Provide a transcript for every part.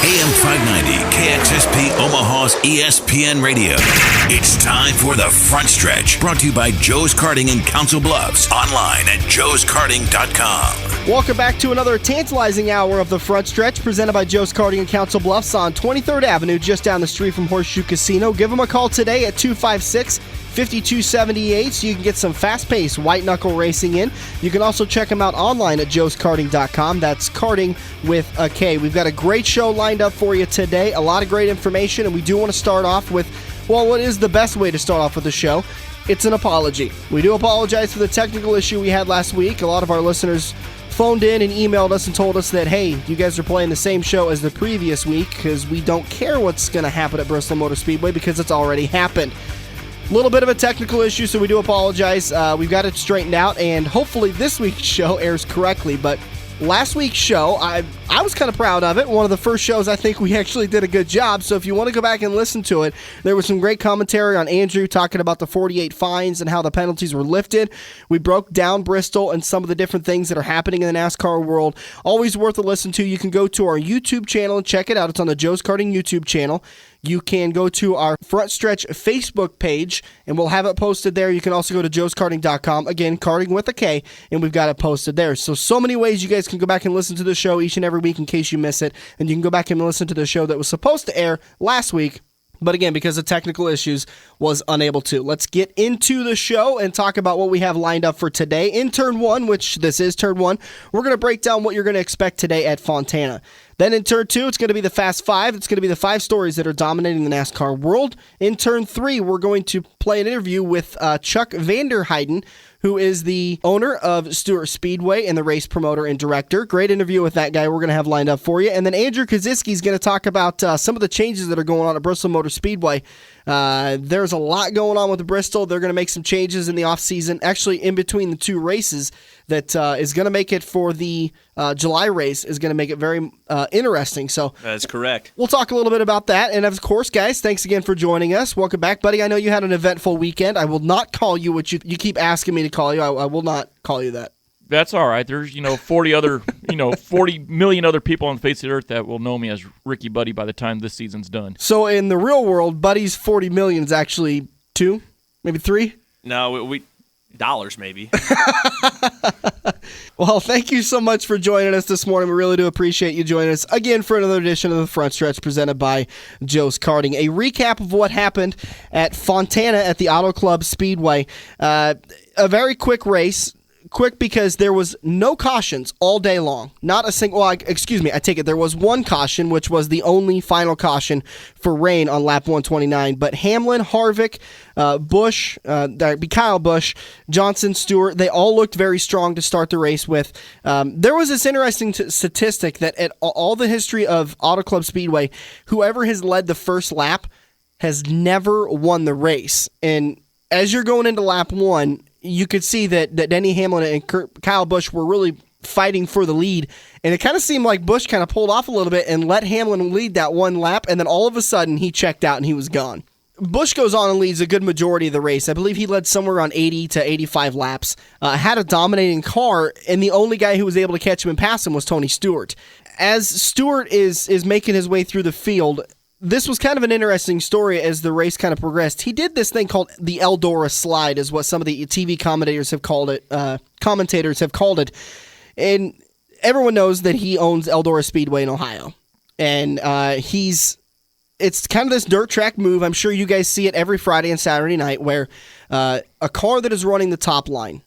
AM 590, KXSP Omaha's ESPN Radio. It's time for The Front Stretch, brought to you by Joe's Karting in Council Bluffs. Online at joeskarting.com. Welcome back to another tantalizing hour of The Front Stretch, presented by Joe's Karting in Council Bluffs on 23rd Avenue, just down the street from Horseshoe Casino. Give them a call today at 256-5278 so you can get some fast-paced white-knuckle racing in. You can also check them out online at joeskarting.com. That's karting with a K. We've got a great show lined up for you today, a lot of great information, and we do want to start off with, well, what is the best way to start off with the show? It's an apology. We do apologize for the technical issue we had last week. A lot of our listeners phoned in and emailed us and told us that, hey, you guys are playing the same show as the previous week because we don't care what's going to happen at Bristol Motor Speedway because it's already happened. A little bit of a technical issue, so we do apologize. We've got it straightened out, and hopefully this week's show airs correctly. But last week's show, I was kind of proud of it. One of the first shows I think we actually did a good job. So if you want to go back and listen to it, there was some great commentary on Andrew talking about the 48 fines and how the penalties were lifted. We broke down Bristol and some of the different things that are happening in the NASCAR world. Always worth a listen to. You can go to our YouTube channel and check it out. It's on the Joe's Karting YouTube channel. You can go to our Front Stretch Facebook page, and we'll have it posted there. You can also go to joeskarting.com. Again, karting with a K, and we've got it posted there. So many ways you guys can go back and listen to the show each and every week in case you miss it. And you can go back and listen to the show that was supposed to air last week, but again, because of technical issues, was unable to. Let's get into the show and talk about what we have lined up for today. In Turn 1, which this is Turn 1, we're going to break down what you're going to expect today at Fontana. Then in Turn 2, it's going to be the Fast 5. It's going to be the 5 stories that are dominating the NASCAR world. In Turn 3, we're going to play an interview with Chuck Vanderheiden, who is the owner of Stewart Speedway and the race promoter and director. Great interview with that guy we're going to have lined up for you. And then Andrew Koziski is going to talk about some of the changes that are going on at Bristol Motor Speedway. There's a lot going on with Bristol. They're going to make some changes in the offseason, actually in between the two races, that is going to make it for the July race, is going to make it very interesting. So that's correct. We'll talk a little bit about that. And of course, guys, thanks again for joining us. Welcome back, buddy. I know you had an eventful weekend. I will not call you what you keep asking me to call you. I will not call you that. That's all right. There's 40 million other people on the face of the earth that will know me as Ricky Buddy by the time this season's done. So in the real world, Buddy's 40 million is actually 2, maybe 3? No, we dollars maybe. Well, thank you so much for joining us this morning. We really do appreciate you joining us again for another edition of The Front Stretch presented by Joe's Karting. A recap of what happened at Fontana at the Auto Club Speedway. A very quick race. Quick because there was no cautions all day long. Not a single, I take it. There was one caution, which was the only final caution for rain on lap 129. But Hamlin, Harvick, Busch, Kyle Busch, Johnson, Stewart, they all looked very strong to start the race with. There was this interesting statistic that at all the history of Auto Club Speedway, whoever has led the first lap has never won the race. And as you're going into lap 1, you could see that Denny Hamlin and Kyle Busch were really fighting for the lead, and it kind of seemed like Busch kind of pulled off a little bit and let Hamlin lead that one lap, and then all of a sudden he checked out and he was gone. Busch goes on and leads a good majority of the race. I believe he led somewhere around 80 to 85 laps, had a dominating car, and the only guy who was able to catch him and pass him was Tony Stewart. As Stewart is making his way through the field, this was kind of an interesting story as the race kind of progressed. He did this thing called the Eldora slide, is what some of the TV commentators have called it. And everyone knows that he owns Eldora Speedway in Ohio. And it's kind of this dirt track move. I'm sure you guys see it every Friday and Saturday night where a car that is running the top line,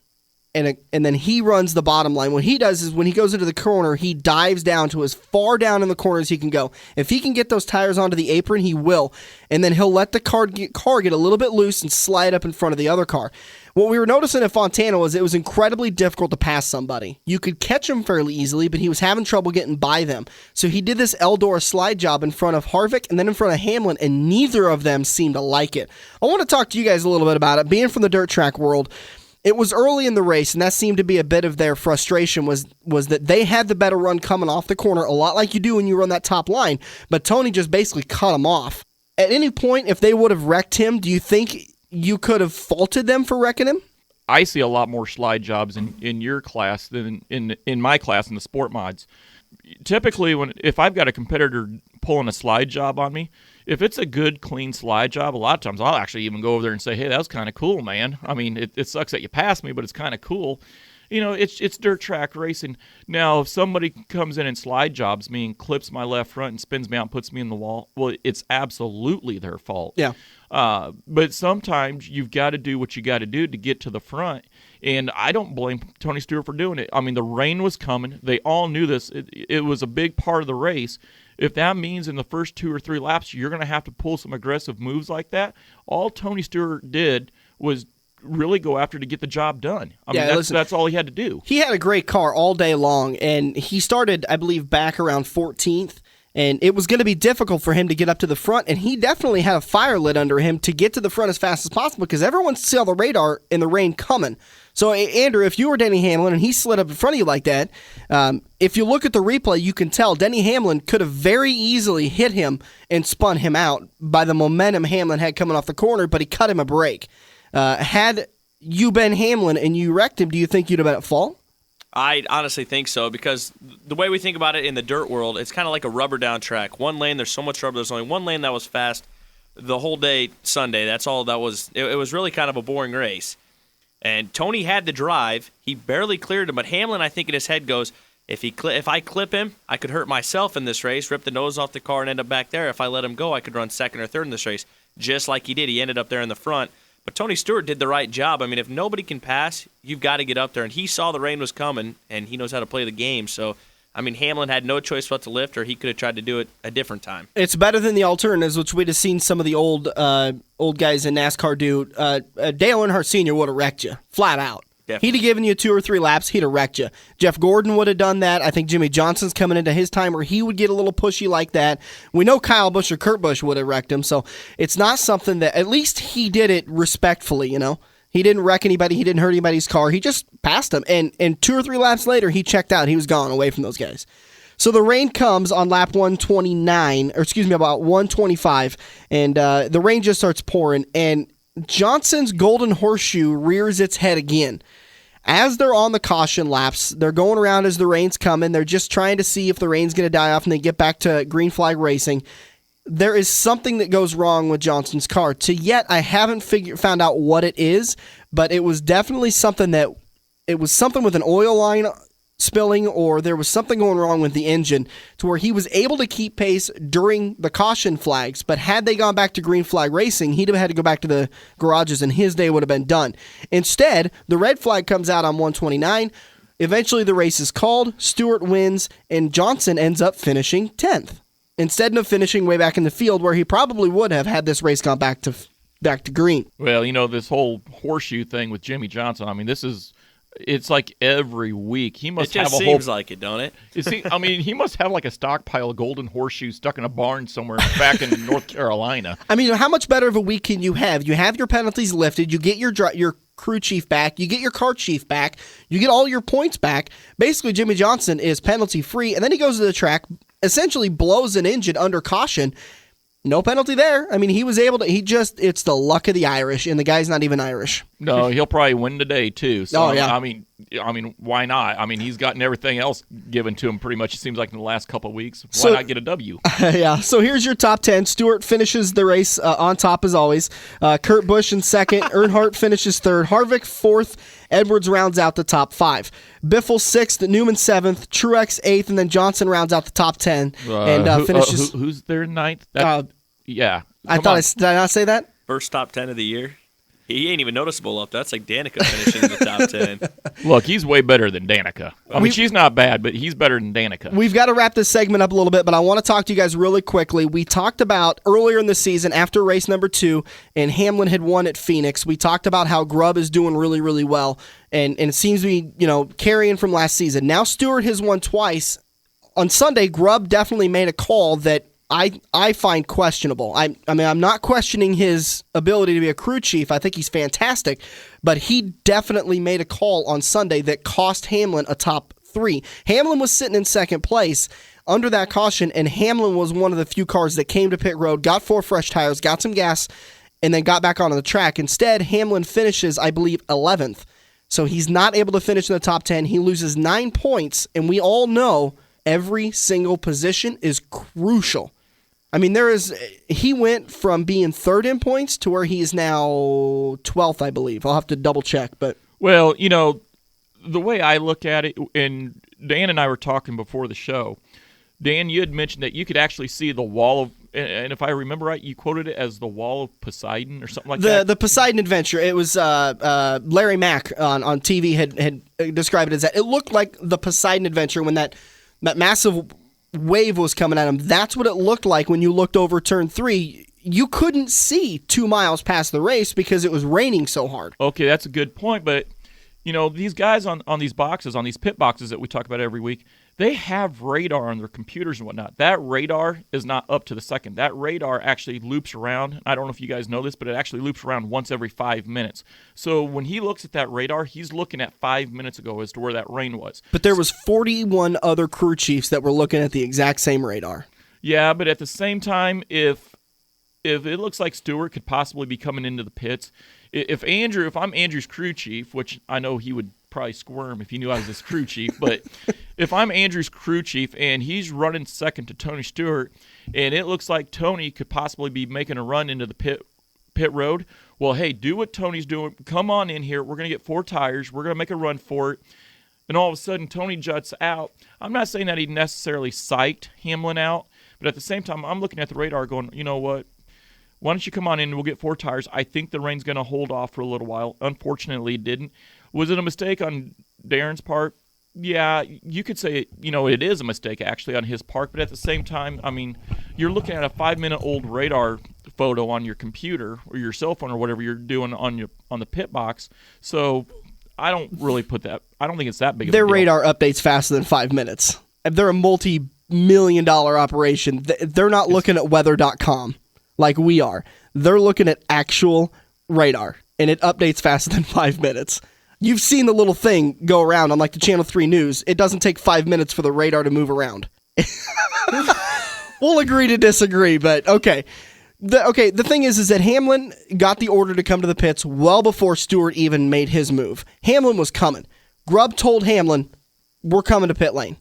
and then he runs the bottom line. What he does is when he goes into the corner, he dives down to as far down in the corner as he can go. If he can get those tires onto the apron, he will. And then he'll let the car get a little bit loose and slide up in front of the other car. What we were noticing at Fontana was it was incredibly difficult to pass somebody. You could catch him fairly easily, but he was having trouble getting by them. So he did this Eldora slide job in front of Harvick and then in front of Hamlin, and neither of them seemed to like it. I want to talk to you guys a little bit about it. Being from the dirt track world, it was early in the race, and that seemed to be a bit of their frustration was that they had the better run coming off the corner, a lot like you do when you run that top line, but Tony just basically cut him off. At any point, if they would have wrecked him, do you think you could have faulted them for wrecking him? I see a lot more slide jobs in your class than in my class in the sport mods. Typically, if I've got a competitor pulling a slide job on me. If it's a good, clean slide job, a lot of times I'll actually even go over there and say, hey, that was kind of cool, man. I mean, it sucks that you passed me, but it's kind of cool. It's dirt track racing. Now, if somebody comes in and slide jobs me and clips my left front and spins me out and puts me in the wall, well, it's absolutely their fault. Yeah. But sometimes you've got to do what you got to do to get to the front. And I don't blame Tony Stewart for doing it. I mean, the rain was coming. They all knew this. It was a big part of the race. If that means in the first 2 or 3 laps you're going to have to pull some aggressive moves like that, all Tony Stewart did was really go after to get the job done. I mean, that's all he had to do. He had a great car all day long, and he started, I believe, back around 14th, and it was going to be difficult for him to get up to the front, and he definitely had a fire lit under him to get to the front as fast as possible because everyone saw the radar in the rain coming. So, Andrew, if you were Denny Hamlin and he slid up in front of you like that, if you look at the replay, you can tell Denny Hamlin could have very easily hit him and spun him out by the momentum Hamlin had coming off the corner, but he cut him a break. Had you been Hamlin and you wrecked him, do you think you'd have been at fault? I honestly think so because the way we think about it in the dirt world, it's kind of like a rubber down track. One lane, there's so much rubber. There's only one lane that was fast the whole day Sunday. That's all that was. It was really kind of a boring race. And Tony had the drive. He barely cleared him, but Hamlin, I think in his head goes, if I clip him, I could hurt myself in this race, rip the nose off the car, and end up back there. If I let him go, I could run second or third in this race, just like he did. He ended up there in the front. But Tony Stewart did the right job. I mean, if nobody can pass, you've got to get up there. And he saw the rain was coming, and he knows how to play the game. So, I mean, Hamlin had no choice but to lift, or he could have tried to do it a different time. It's better than the alternatives, which we'd have seen some of the old guys in NASCAR do. Dale Earnhardt Sr. would have wrecked you, flat out. Definitely. He'd have given you 2 or 3 laps. He'd have wrecked you. Jeff Gordon would have done that. I think Jimmy Johnson's coming into his time where he would get a little pushy like that. We know Kyle Busch or Kurt Busch would have wrecked him, so it's not something that, at least he did it respectfully, you know. He didn't wreck anybody. He didn't hurt anybody's car. He just passed them, and 2 or 3 laps later, he checked out. He was gone away from those guys. So the rain comes on lap 129, or excuse me, about 125, and the rain just starts pouring, and Johnson's Golden Horseshoe rears its head again. As they're on the caution laps, they're going around as the rain's coming. They're just trying to see if the rain's going to die off and they get back to green flag racing. There is something that goes wrong with Johnson's car. To yet, I haven't found out what it is, but it was definitely something with an oil line spilling, or there was something going wrong with the engine to where he was able to keep pace during the caution flags, but had they gone back to green flag racing, he'd have had to go back to the garages and his day would have been done. Instead, the red flag comes out on 129. Eventually the race is called, Stewart wins, and Johnson ends up finishing 10th. Instead of finishing way back in the field where he probably would have had this race gone back to green. Well, this whole horseshoe thing with Jimmy Johnson, I mean, it's like every week. He must have a whole. It just seems like it, don't it? You see, I mean, he must have like a stockpile of golden horseshoes stuck in a barn somewhere back in North Carolina. I mean, how much better of a week can you have? You have your penalties lifted. You get your crew chief back. You get your car chief back. You get all your points back. Basically, Jimmy Johnson is penalty free, and then he goes to the track, essentially blows an engine under caution. No penalty there. I mean, he was able to. It's the luck of the Irish, and the guy's not even Irish. No, he'll probably win today too. So, oh yeah. I mean, why not? I mean, he's gotten everything else given to him pretty much. It seems like in the last couple of weeks. Why not get a W? Yeah. So here's your top 10. Stewart finishes the race on top as always. Kurt Busch in second. Earnhardt finishes third. Harvick fourth. Edwards rounds out the top 5. Biffle 6th, Newman 7th, Truex 8th, and then Johnson rounds out the top 10 and finishes. Who's there 9th? Yeah. Did I not say that? First top 10 of the year. He ain't even noticeable up there. That's like Danica finishing in the top 10. Look, he's way better than Danica. I mean, she's not bad, but he's better than Danica. We've got to wrap this segment up a little bit, but I want to talk to you guys really quickly. We talked about earlier in the season, after race number 2, and Hamlin had won at Phoenix, we talked about how Grubb is doing really, really well, and it seems to be, carrying from last season. Now Stewart has won twice. On Sunday, Grubb definitely made a call that I find questionable. I mean, I'm not questioning his ability to be a crew chief. I think he's fantastic, but he definitely made a call on Sunday that cost Hamlin a top 3. Hamlin was sitting in second place under that caution, and Hamlin was one of the few cars that came to pit road, got 4 fresh tires, got some gas, and then got back onto the track. Instead, Hamlin finishes, I believe, 11th. So he's not able to finish in the top 10. He loses 9 points, and we all know every single position is crucial. I mean, he went from being third in points to where he is now 12th, I believe. I'll have to double check, but well, the way I look at it, and Dan and I were talking before the show. Dan, you had mentioned that you could actually see the wall of, and if I remember right, you quoted it as the wall of Poseidon or something like that. The Poseidon Adventure. It was Larry Mack on TV had described it as that. It looked like the Poseidon Adventure when that massive wave was coming at him. That's what it looked like when you looked over turn 3. You couldn't see 2 miles past the race because it was raining so hard. Okay, that's a good point, but these guys on these boxes, on these pit boxes that we talk about every week, they have radar on their computers and whatnot. That radar is not up to the second. That radar actually loops around. I don't know if you guys know this, but it actually loops around once every 5 minutes. So when he looks at that radar, he's looking at 5 minutes ago as to where that rain was. But there was 41 other crew chiefs that were looking at the exact same radar. Yeah, but at the same time, if it looks like Stewart could possibly be coming into the pits, if I'm Andrew's crew chief, which I know he would probably squirm if he knew I was his crew chief, but if I'm Andrew's crew chief and he's running second to Tony Stewart, and it looks like Tony could possibly be making a run into the pit road, well, hey, do what Tony's doing. Come on in here. We're going to get 4 tires. We're going to make a run for it. And all of a sudden, Tony juts out. I'm not saying that he necessarily psyched Hamlin out, but at the same time, I'm looking at the radar going, you know what? Why don't you come on in and we'll get 4 tires. I think the rain's going to hold off for a little while. Unfortunately, it didn't. Was it a mistake on Darren's part? Yeah, you could say, it is a mistake actually on his part. But at the same time, I mean, you're looking at a 5-minute-old radar photo on your computer or your cell phone or whatever you're doing on the pit box. So I don't really I don't think it's that big of a deal. Their radar updates faster than 5 minutes. If they're a multi-million-dollar operation, they're not looking at weather.com. Like we are. They're looking at actual radar, and it updates faster than 5 minutes. You've seen the little thing go around on like the Channel 3 News. It doesn't take 5 minutes for the radar to move around. We'll agree to disagree, but okay. The thing is that Hamlin got the order to come to the pits well before Stewart even made his move. Hamlin was coming. Grubb told Hamlin, "We're coming to pit lane."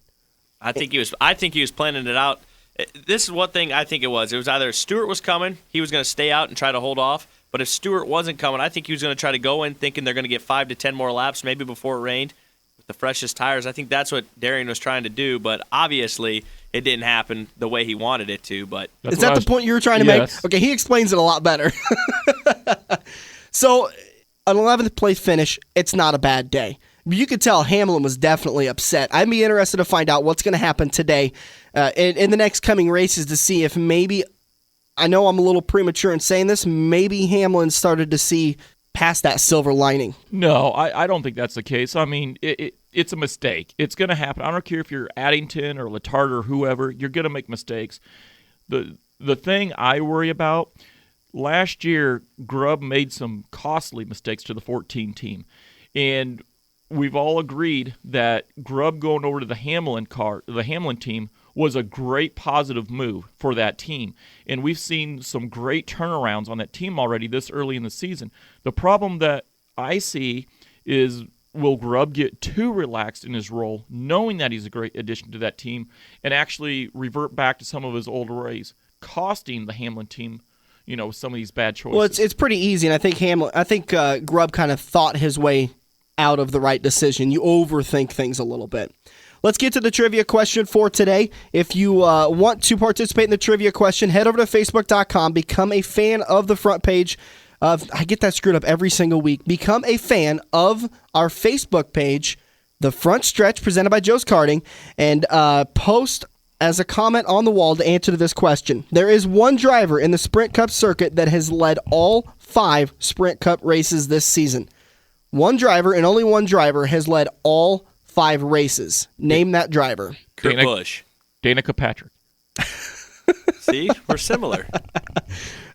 I think he was planning it out. This is one thing I think it was. It was either Stewart was coming, he was going to stay out and try to hold off. But if Stewart wasn't coming, I think he was going to try to go in thinking they're going to get 5 to 10 more laps, maybe before it rained, with the freshest tires. I think that's what Darian was trying to do, but obviously it didn't happen the way he wanted it to. But is that the point you were trying to make? Okay, he explains it a lot better. So, an 11th place finish, it's not a bad day. You could tell Hamlin was definitely upset. I'd be interested to find out what's going to happen today in the next coming races to see if maybe, I know I'm a little premature in saying this, maybe Hamlin started to see past that silver lining. No, I don't think that's the case. I mean, it's a mistake. It's going to happen. I don't care if you're Addington or Letard or whoever, you're going to make mistakes. The thing I worry about, last year, Grubb made some costly mistakes to the 14 team. And we've all agreed that Grubb going over to the Hamlin team was a great positive move for that team. And we've seen some great turnarounds on that team already this early in the season. The problem that I see is, will Grubb get too relaxed in his role, knowing that he's a great addition to that team, and actually revert back to some of his old ways, costing the Hamlin team, some of these bad choices? Well, it's pretty easy, and I think Grubb kind of thought his way out of the right decision. You overthink things a little bit. Let's get to the trivia question for today. If you want to participate in the trivia question, head over to Facebook.com. Become a fan of the front page of, I get that screwed up every single week. Become a fan of our Facebook page, The Front Stretch, presented by Joe's Karting, and post as a comment on the wall to answer to this question. There is one driver in the Sprint Cup circuit that has led all 5 Sprint Cup races this season. One driver, and only one driver, has led all 5 races. Name that driver. Kurt Busch. Danica Patrick. See? We're similar.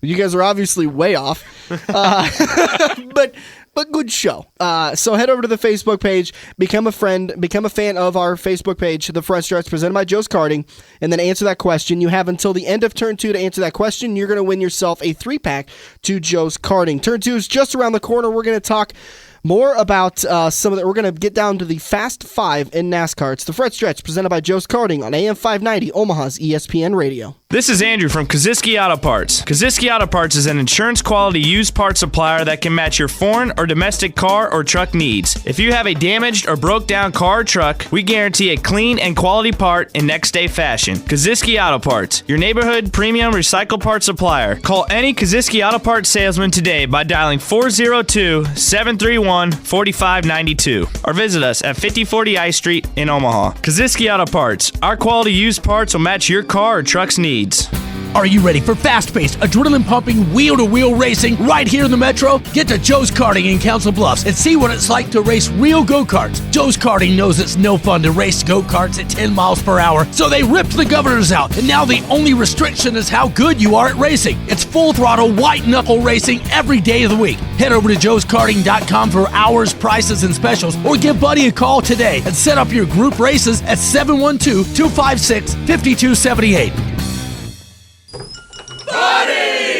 You guys are obviously way off. But good show. So head over to the Facebook page, become a fan of our Facebook page, The Front Stretch, presented by Joe's Karting, and then answer that question. You have until the end of Turn 2 to answer that question. You're going to win yourself a 3-pack to Joe's Karting. Turn 2 is just around the corner. We're going to talk More about some of the. We're going to get down to the Fast Five in NASCAR. It's the Front Stretch presented by Joe's Karting on AM 590, Omaha's ESPN Radio. This is Andrew from Koziski Auto Parts. Koziski Auto Parts is an insurance-quality used parts supplier that can match your foreign or domestic car or truck needs. If you have a damaged or broke-down car or truck, we guarantee a clean and quality part in next-day fashion. Koziski Auto Parts, your neighborhood premium recycled parts supplier. Call any Koziski Auto Parts salesman today by dialing 402-731-4592 or visit us at 5040 I Street in Omaha. Koziski Auto Parts, our quality used parts will match your car or truck's needs. Are you ready for fast-paced, adrenaline-pumping, wheel-to-wheel racing right here in the Metro? Get to Joe's Karting in Council Bluffs and see what it's like to race real go-karts. Joe's Karting knows it's no fun to race go-karts at 10 miles per hour, so they ripped the governors out, and now the only restriction is how good you are at racing. It's full-throttle, white-knuckle racing every day of the week. Head over to joeskarting.com for hours, prices, and specials, or give Buddy a call today and set up your group races at 712-256-5278.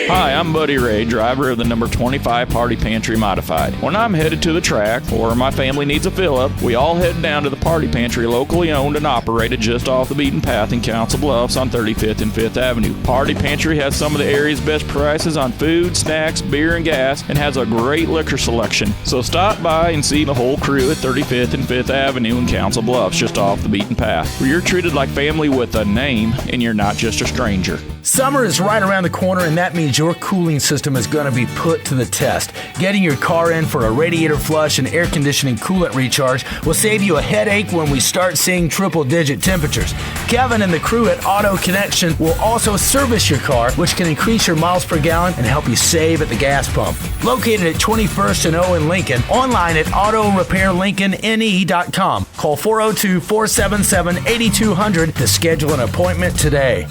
Hi, I'm Buddy Ray, driver of the number 25 Party Pantry Modified. When I'm headed to the track or my family needs a fill-up, we all head down to the Party Pantry, locally owned and operated just off the beaten path in Council Bluffs on 35th and 5th Avenue. Party Pantry has some of the area's best prices on food, snacks, beer, and gas, and has a great liquor selection. So stop by and see the whole crew at 35th and 5th Avenue in Council Bluffs, just off the beaten path, where you're treated like family with a name and you're not just a stranger. Summer is right around the corner, and that means your cooling system is going to be put to the test. Getting your car in for a radiator flush and air conditioning coolant recharge will save you a headache when we start seeing triple-digit temperatures. Kevin and the crew at Auto Connection will also service your car, which can increase your miles per gallon and help you save at the gas pump. Located at 21st and O in Lincoln, online at autorepairlincolnne.com. Call 402-477-8200 to schedule an appointment today.